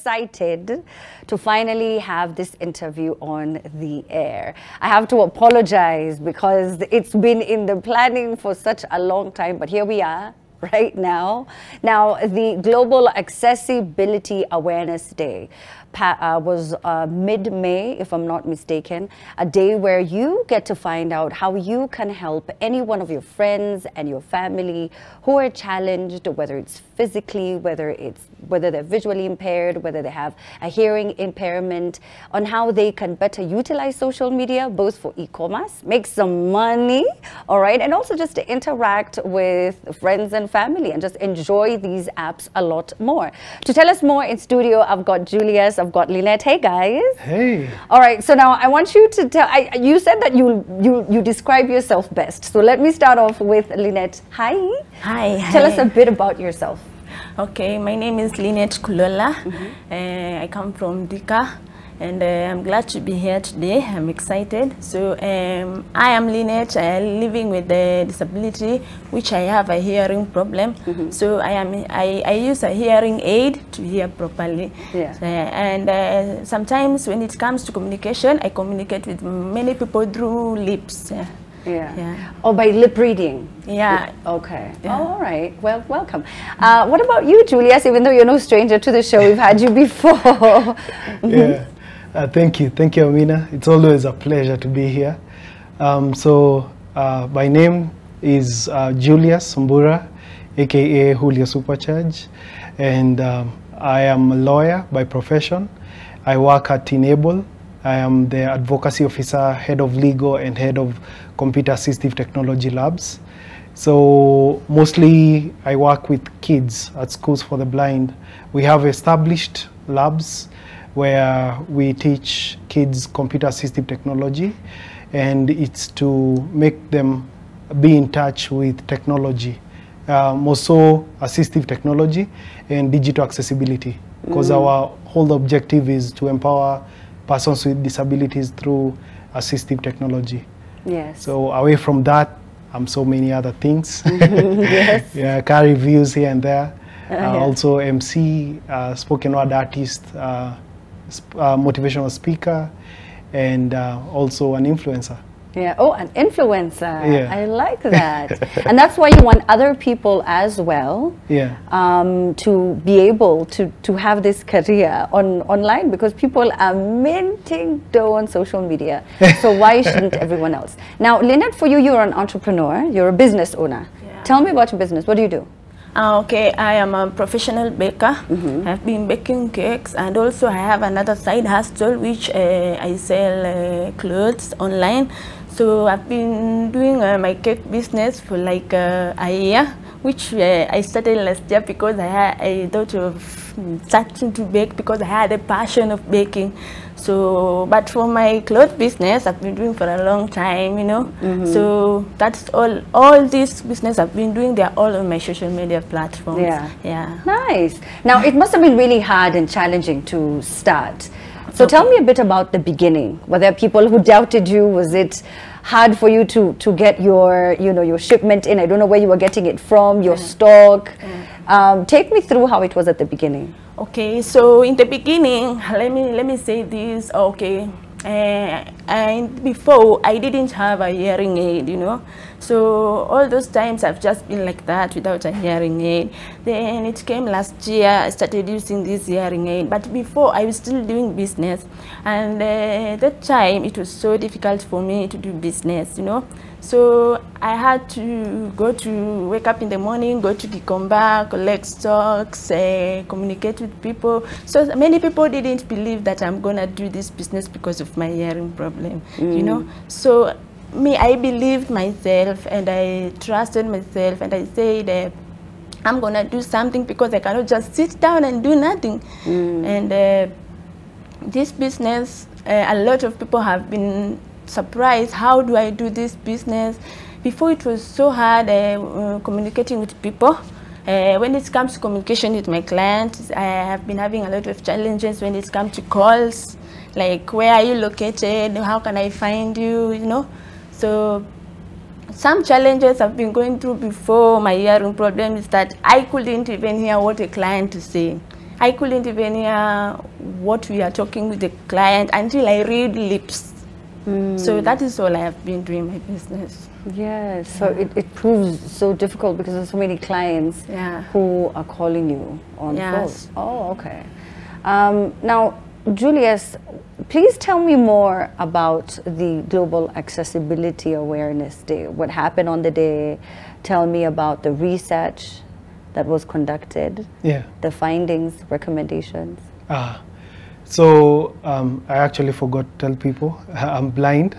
excited to finally have this interview on the air. I have to apologize because it's been in the planning for such a long time, but here we are right now. Now, the Global Accessibility Awareness Day was mid-May, if I'm not mistaken, a day where you get to find out how you can help any one of your friends and your family who are challenged, whether it's physically, whether they're visually impaired, whether they have a hearing impairment, on how they can better utilize social media, both for e-commerce, make some money, all right, and also just to interact with friends and family and just enjoy these apps a lot more. To tell us more in studio, I've got Julius, I've got Lynette. Hey guys. Hey. All right, so now I want you to tell, you said that you describe yourself best. So let me start off with Lynette. Hi. Hi. Tell us a bit about yourself. Okay, my name is Lynette Kulola. I come from Dika, and I'm glad to be here today. I'm excited. So I am Lynette, living with a disability, which I have a hearing problem. So I use a hearing aid to hear properly. Yeah. And sometimes when it comes to communication, I communicate with many people through lips. Yeah. Oh, by lip reading? Yeah. Okay. Yeah. Oh, all right. Well, welcome. What about you, Julius? Even though you're no stranger to the show, we've had you before. Yeah. Thank you. Thank you, Amina. It's always a pleasure to be here. My name is Julius Mbura, a.k.a. Julio Supercharge. And I am a lawyer by profession. I work at Enable. I am the advocacy officer, head of legal, and head of computer assistive technology labs. So mostly I work with kids at schools for the blind. We have established labs where we teach kids computer assistive technology, and it's to make them be in touch with technology, more so assistive technology and digital accessibility, because our whole objective is to empower persons with disabilities through assistive technology. Yes. So away from that, so many other things. Yes. Yeah, carry reviews here and there. Yeah. Also MC, spoken word artist, motivational speaker, and also an influencer. Yeah. Oh, an influencer. Yeah. I like that. And that's why you want other people as well. Yeah. To be able to have this career online, because people are minting dough on social media. So why shouldn't everyone else? Now, Lynette, for you, you're an entrepreneur. You're a business owner. Yeah. Tell me about your business. What do you do? Okay, I am a professional baker. I've been baking cakes, and also I have another side hustle which I sell clothes online. So I've been doing my cake business for like a year, which I started last year because I thought of starting to bake because I had a passion of baking. So, but for my clothes business, I've been doing for a long time, you know. So that's all this business I've been doing, they're all on my social media platforms. Yeah. Yeah. Nice. Now, it must have been really hard and challenging to start. So tell me a bit about the beginning. Were there people who doubted you? Was it hard for you to get your, your shipment in? I don't know where you were getting it from, your stock. Take me through how it was at the beginning. Okay, so in the beginning, let me say this. Okay, and before I didn't have a hearing aid, you know. So all those times I've just been like that without a hearing aid. Then it came last year, I started using this hearing aid. But before I was still doing business, and that time it was so difficult for me to do business, you know. So I had to wake up in the morning, go to Gikomba, collect stocks, communicate with people. So many people didn't believe that I'm gonna do this business because of my hearing problem, you know. So I believed myself and I trusted myself, and I said, I'm gonna do something because I cannot just sit down and do nothing. And this business, a lot of people have been surprised, how do I do this business? Before it was so hard communicating with people. When it comes to communication with my clients, I have been having a lot of challenges when it comes to calls, like where are you located, how can I find you, you know. So some challenges I've been going through before my hearing problem is that I couldn't even hear what a client is saying. I couldn't even hear what we are talking with the client until I read lips. So that is all I have been doing my business. Yes, so it proves so difficult because there's so many clients who are calling you on phone. Oh, okay. Now, Julius, please tell me more about the Global Accessibility Awareness Day. What happened on the day? Tell me about the research that was conducted, the findings, recommendations. So I actually forgot to tell people I'm blind.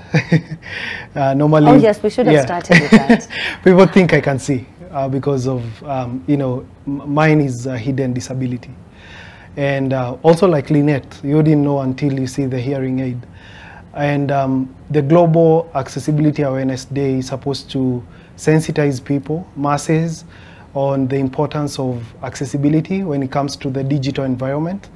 Normally, oh yes, we should have started with that. People think I can see because of you know, mine is a hidden disability, and also like Lynette, you didn't know until you see the hearing aid. And the Global Accessibility Awareness Day is supposed to sensitize people, masses, on the importance of accessibility when it comes to the digital environment.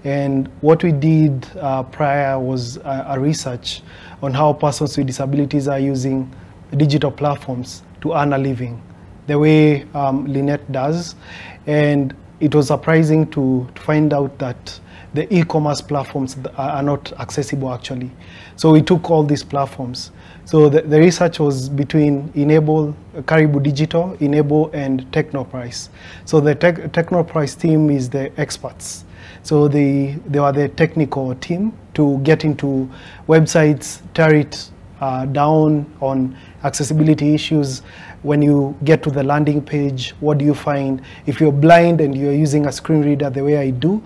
And what we did prior was a research on how persons with disabilities are using digital platforms to earn a living, the way Lynette does. And it was surprising to find out that the e-commerce platforms are not accessible actually. So we took all these platforms. So the research was between Enable, Caribou Digital, Enable, and Technoprice. So the Technoprice team is the experts. So they were the technical team to get into websites, tear it down on accessibility issues. When you get to the landing page, what do you find? If you're blind and you're using a screen reader the way I do,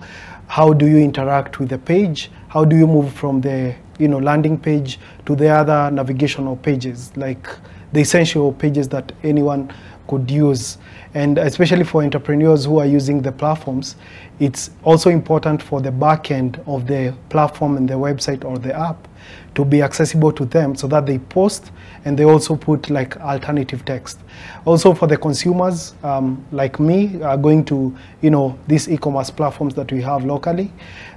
how do you interact with the page? How do you move from the landing page to the other navigational pages, like the essential pages that anyone could use? And especially for entrepreneurs who are using the platforms, it's also important for the back end of the platform and the website or the app to be accessible to them so that they post and they also put like alternative text. Also for the consumers like me going to these e-commerce platforms that we have locally,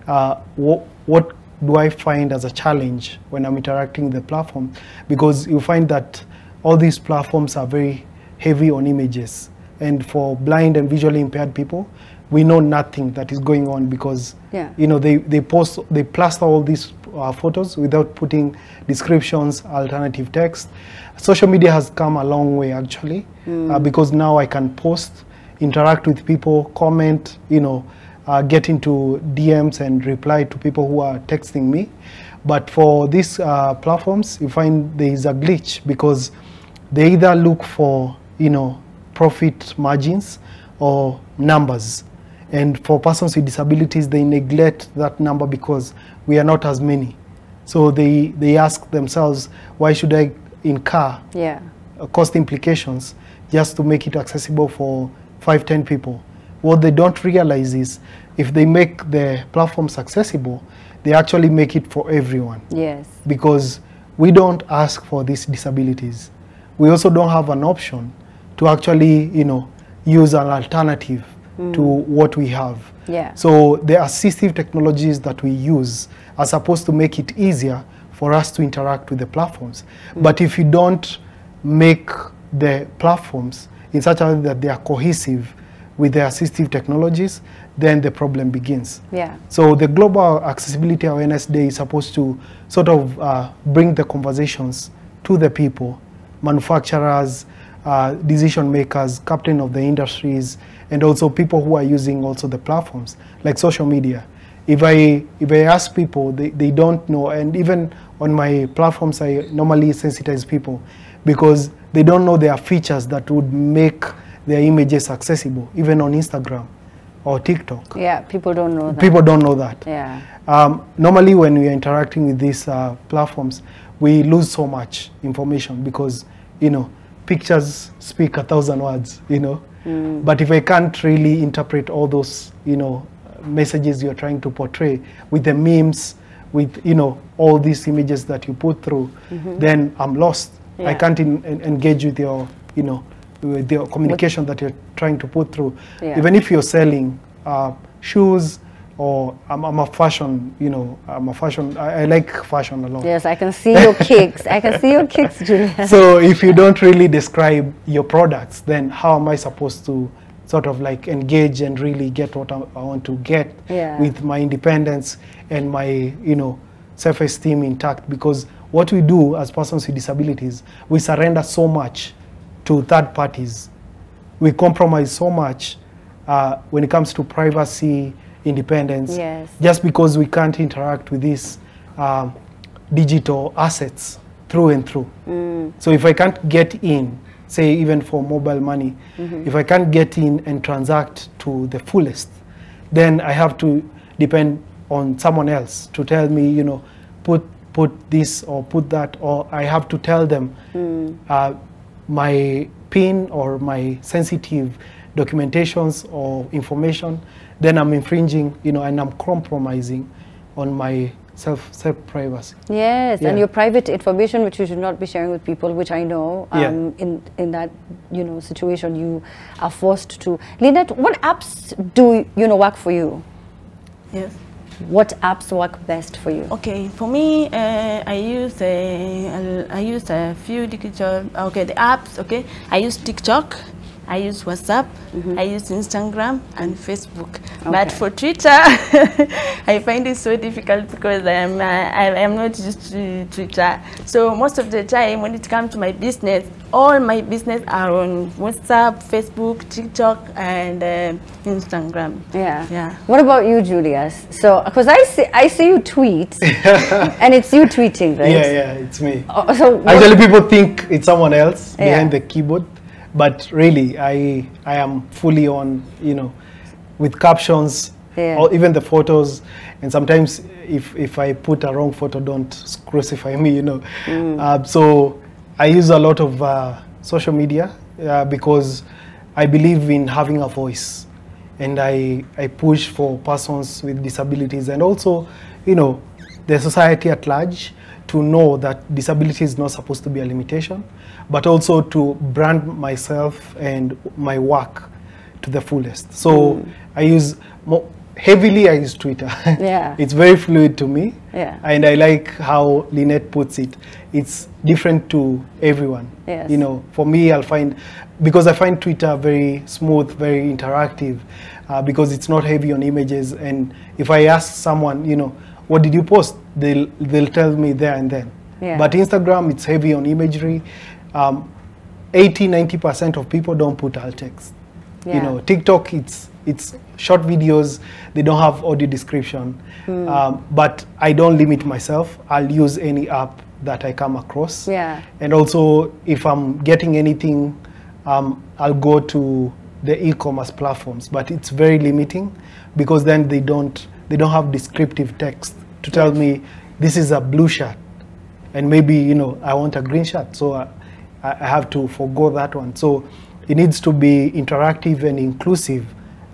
what do I find as a challenge when I'm interacting with the platform? Because you find that all these platforms are very heavy on images. And for blind and visually impaired people, we know nothing that is going on because they plaster all these photos without putting descriptions, alternative text. Social media has come a long way actually, because now I can post, interact with people, comment, get into DMs and reply to people who are texting me. But for these platforms, you find there is a glitch because they either look for profit margins or numbers. And for persons with disabilities, they neglect that number because we are not as many. So they ask themselves, why should I incur cost implications just to make it accessible for 5-10 people? What they don't realize is if they make the platforms accessible, they actually make it for everyone. Yes. Because we don't ask for these disabilities. We also don't have an option to actually, use an alternative to what we have. Yeah. So the assistive technologies that we use are supposed to make it easier for us to interact with the platforms. But if you don't make the platforms in such a way that they are cohesive with the assistive technologies, then the problem begins. Yeah. So the Global Accessibility Awareness Day is supposed to sort of bring the conversations to the people, manufacturers, decision makers, captain of the industries, and also people who are using also the platforms, like social media. If I ask people, they don't know, and even on my platforms, I normally sensitize people because they don't know there are features that would make their images accessible, even on Instagram or TikTok. Yeah, people don't know that. People don't know that. Yeah. Normally when we are interacting with these platforms, we lose so much information because, pictures speak 1,000 words, But if I can't really interpret all those, messages you're trying to portray with the memes, with, all these images that you put through, then I'm lost. Yeah. I can't engage with your, with the communication that you're trying to put through. Yeah. Even if you're selling shoes, or I'm a fashion, I like fashion a lot. Yes, I can see your kicks. I can see your kicks, Julia. So if you don't really describe your products, then how am I supposed to sort of like engage and really get what I want to get with my independence and my, you know, self-esteem intact. Because what we do as persons with disabilities, we surrender so much to third parties. We compromise so much when it comes to privacy, independence, just because we can't interact with these digital assets through and through. So if I can't get in, say even for mobile money, if I can't get in and transact to the fullest, then I have to depend on someone else to tell me, you know, put this or put that, or I have to tell them my PIN or my sensitive documentations or information. Then I'm infringing, you know, and I'm compromising on my self-privacy. Yes, and your private information, which you should not be sharing with people, which I know in that, you know, situation you are forced to. Lynette, what apps do, you know, work for you? Yes. What apps work best for you? Okay, for me, I use a few digital, the apps, I use TikTok, I use WhatsApp, I use Instagram and Facebook. But for Twitter, I find it so difficult because I am not used to Twitter. So most of the time when it comes to my business, all my business are on WhatsApp, Facebook, TikTok, and Instagram. Yeah. What about you, Julius? So, because I see you tweet, and it's you tweeting, right? Yeah, it's me. So actually, people think it's someone else behind the keyboard, but really, I am fully on, you know, with captions, or even the photos, and sometimes if I put a wrong photo, don't crucify me, you know. So I use a lot of social media because I believe in having a voice, and I push for persons with disabilities, and also, you know, the society at large to know that disability is not supposed to be a limitation, but also to brand myself and my work to the fullest. So I use heavily I use Twitter. It's very fluid to me. And I like how Lynette puts it. It's different to everyone. You know, for me, because I find Twitter very smooth, very interactive, because it's not heavy on images. And if I ask someone, you know, what did you post? They'll tell me there and then. But Instagram, it's heavy on imagery. 80–90% of people don't put alt text. You know, TikTok, it's short videos. They don't have audio description. But I don't limit myself. I'll use any app that I come across. And also, if I'm getting anything, I'll go to the e-commerce platforms. But it's very limiting because then they don't have descriptive text to tell me this is a blue shirt, and maybe, you know, I want a green shirt, so I have to forgo that one. So it needs to be interactive and inclusive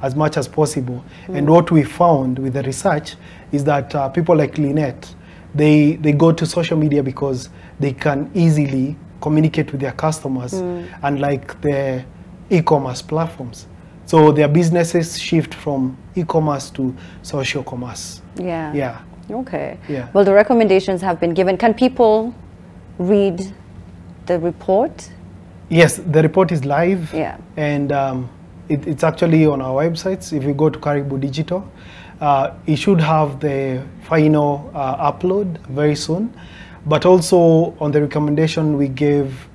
as much as possible. And what we found with the research is that people like Lynette, they go to social media because they can easily communicate with their customers, unlike the e-commerce platforms. So their businesses shift from e-commerce to social commerce. Okay. Well, the recommendations have been given. Can people read the report? Yes, the report is live. And it's actually on our websites. If you go to Caribou Digital, it should have the final upload very soon. But also on the recommendation we gave,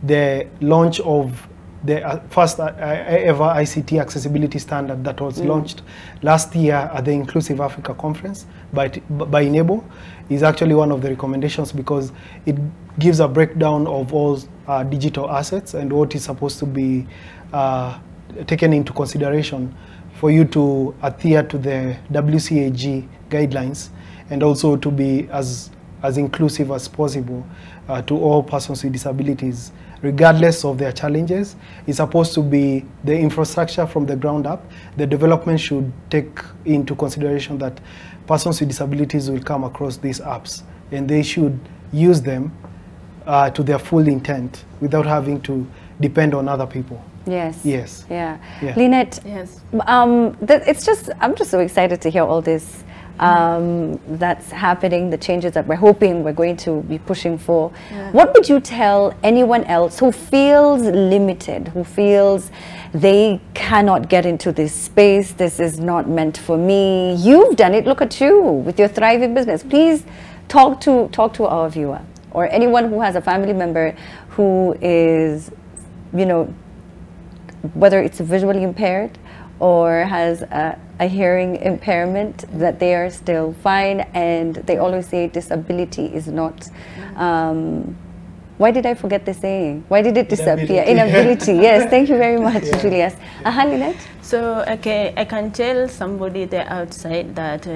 the launch of the first ever ICT accessibility standard that was launched last year at the Inclusive Africa Conference by Enable is actually one of the recommendations, because it gives a breakdown of all digital assets and what is supposed to be taken into consideration for you to adhere to the WCAG guidelines, and also to be as inclusive as possible to all persons with disabilities, regardless of their challenges. It's supposed to be the infrastructure from the ground up. The development should take into consideration that persons with disabilities will come across these apps, and they should use them to their full intent without having to depend on other people. Lynette, I'm just so excited to hear all this that's happening, the changes that we're hoping we're going to be pushing for. What would you tell anyone else who feels limited, who feels they cannot get into this space, this is not meant for me? You've done it, look at you with your thriving business. Please talk to our viewer, or anyone who has a family member who is, you know, whether it's visually impaired or has a hearing impairment, that they are still fine. And they always say disability is not, why did I forget the saying? Why did it disappear? Inability. Yes, thank you very much, Julius. Lynette? So, okay, I can tell somebody there outside that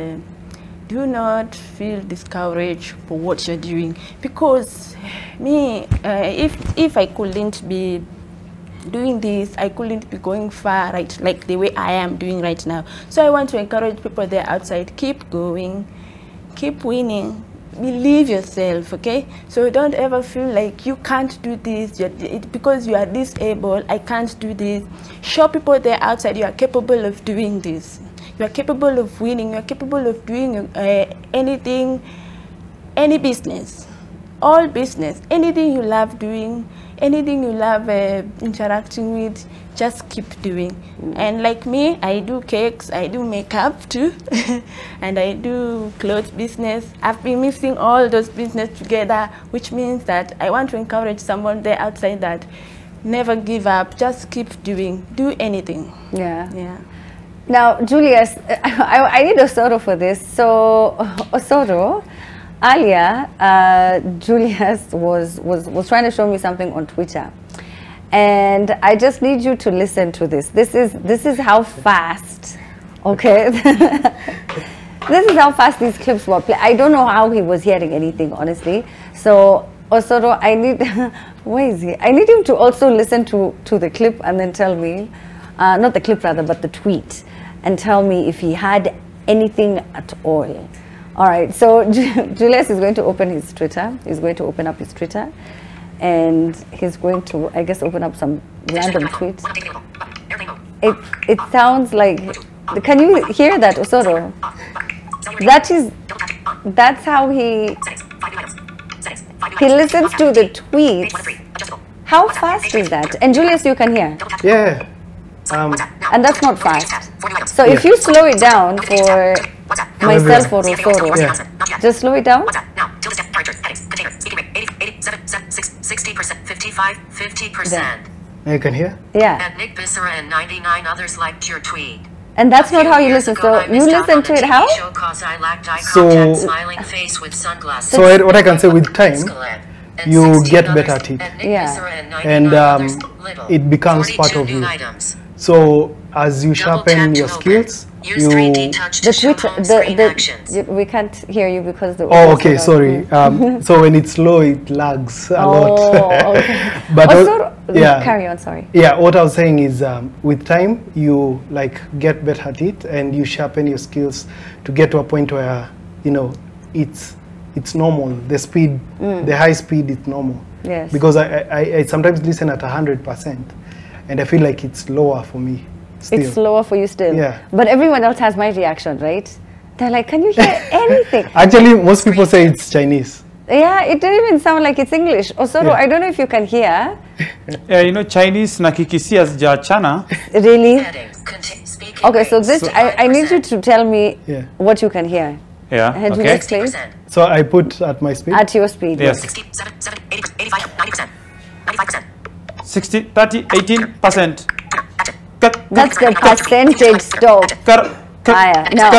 do not feel discouraged for what you're doing, because me, if I couldn't be doing this, I couldn't be going far, right, like the way I am doing right now. So I want to encourage people there outside, keep going, keep winning, believe yourself, okay? So don't ever feel like you can't do this, because you are disabled, I can't do this. Show people there outside you are capable of doing this. You are capable of winning, you are capable of doing anything, any business, all business, anything you love doing, anything you love interacting with, just keep doing. And like me, I do cakes, I do makeup too, and I do clothes business. I've been mixing all those business together, which means that I want to encourage someone there outside that never give up, just keep doing, do anything. Yeah. Now, Julius, I need Osoro for this. So, Osoro, earlier, Julius was trying to show me something on Twitter, and I just need you to listen to this. This is how fast, okay? This is how fast these clips were played. I don't know how he was hearing anything, honestly. So, Osoro, I need, where is he? I need him to also listen to the clip and then tell me, not the clip rather, but the tweet, and tell me if he had anything at all. All right, so Julius is going to open his Twitter. He's going to open up his Twitter, and he's going to, I guess, open up some random tweets. It sounds like, can you hear that, Osoro? That's how he listens to the tweets. How fast is that? And Julius, you can hear? Yeah. And that's not fast. So if you slow it down for myself or Osoro, just slow it down. 50%. You can hear? Yeah. And Nick Bissera and 99 others liked your tweet. And that's not how you listen. So you listen to it how? So, smiling face with sunglasses. so what I can say, with time, you get better at it. Yeah. And it becomes part of you. So as you sharpen your skills, you... we can't hear you because the... Oh, okay, sorry. So when it's slow, it lags a lot. Okay. But yeah. Carry on, sorry. Yeah, what I was saying is with time, you like get better at it, and you sharpen your skills to get to a point where, you know, it's normal. The speed, the high speed is normal. Yes. Because I sometimes listen at 100%. And I feel like it's lower for me still. It's slower for you still. Yeah. But everyone else has my reaction, right? They're like, can you hear anything? Actually, most people say it's Chinese. Yeah, it didn't even sound like it's English. Osoro, Yeah. I don't know if you can hear. Yeah, you know, Chinese na Kikisia zijachana. Really? Okay, so this, I need you to tell me what you can hear. Yeah, And okay. explain. So I put at my speed. At your speed. Yes. 60, 30, 18%. That's the percentage stop. Higher. No.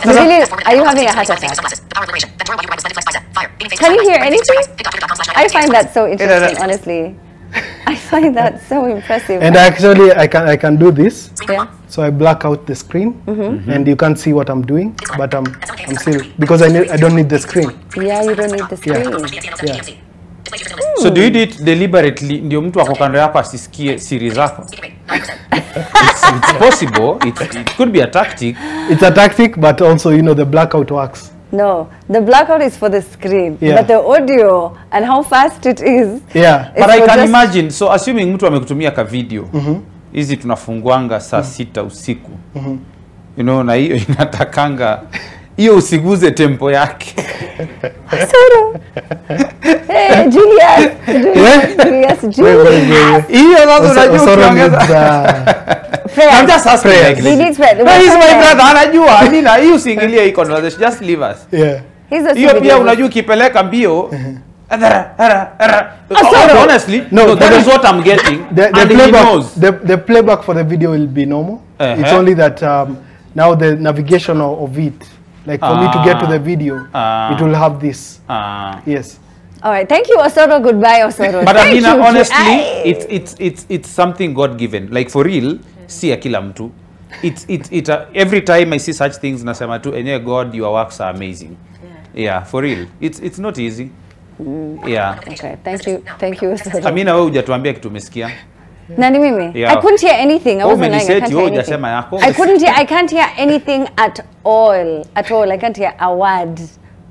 Really, are you having a heart attack? Can you hear anything? I find that so interesting, honestly. I find that so impressive. And actually, I can do this. Yeah. So I black out the screen, and you can't see what I'm doing, but I'm still, because I don't need the screen. Yeah, you don't need the screen. Yeah. So do you do it deliberately? Ndio mtu wako kando yako asisikie siri zako. It's possible. It could be a tactic. It's a tactic, but also, you know, the blackout works. No, the blackout is for the screen, Yeah. but the audio and how fast it is. Yeah. is But I for can just- imagine, so assuming mtu amekutumia ka video, hizi tunafunguanga saa 6 usiku. You know, na hiyo inatakanga hiyo usiguze tempo yake. Osoro. Hey, Julius. Hiyo sasa unajua ukiongeza. I'm just asking. He needs prayer. He's my brother, anajua. Nina hiyo usiingilie hii conversation, just leave us. Yeah. Hiyo pia unajua ukipeleka mbio. Honestly, No, that is what I'm getting. And he knows. The playback for the video will be normal. It's only that now the navigation of it, like for me to get to the video, it will have this. Yes. All right, thank you, Osoro. Goodbye, Osoro. But I mean, honestly, it's something God given. Like for real, si ya kila mtu. Every time I see such things, nasema tu, enye God, your works are amazing. Yeah, for real. It's not easy. Yeah. Okay, thank you, Osoro. Amina, wewe hujatuambia kitu umesikia. Nani mimi? Yeah. I couldn't hear anything. I wasn't lying. Umeniseti, I can't hear wewe anything. hujasema yako. I can't hear anything at all. At all. I can't hear a word.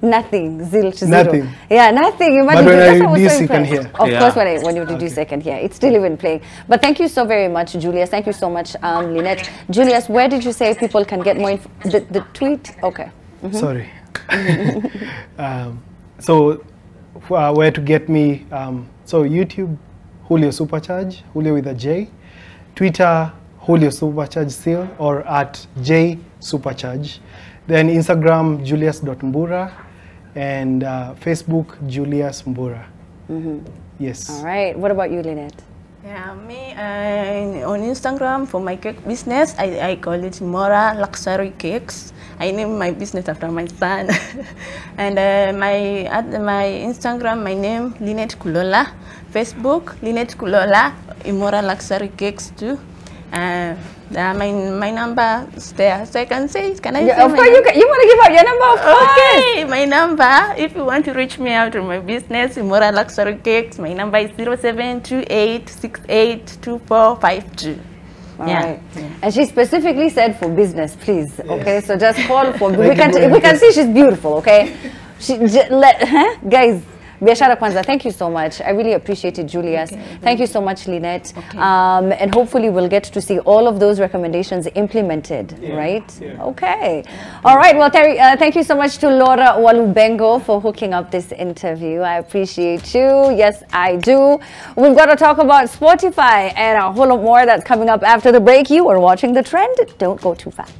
Nothing. Zero. Nothing. Yeah, nothing. Imagine But when that's I what was reduce, so you can impressed. hear. Of course, when you reduce, I can hear. It's still even playing. But thank you so very much, Julius. Thank you so much, Lynette. Julius, where did you say people can get more info? The tweet? Okay. Sorry. So where to get me? So YouTube, Julio Supercharge, Julio with a J. Twitter, Julio Supercharge still, or at J Supercharge. Then Instagram, Julius.mbura, and Facebook, Julius Mbura. Yes. All right. What about you, Lynette? Yeah, me on Instagram for my cake business, I call it Mora Luxury Cakes. I named my business after my son. And at my Instagram, my name Lynette Kulola. Facebook, Lynette Kulola, Imora Luxury Cakes too. My number is there, so I can say it. Can I say Of course, you want to give out your number, of course. Okay, my number, if you want to reach me out on my business, Imora Luxury Cakes, my number is 0728682452. All right. And she specifically said for business, please. Yes. Okay, so just call for. We can see she's beautiful. Okay, guys. Biashara Kwanza, thank you so much. I really appreciate it, Julius. Okay, thank you so much, Lynette. Okay. And hopefully we'll get to see all of those recommendations implemented, right? Yeah. Okay. All right. Well, Terry, thank you so much to Laura Walubengo for hooking up this interview. I appreciate you. Yes, I do. We've got to talk about Spotify and a whole lot more that's coming up after the break. You are watching The Trend. Don't go too fast.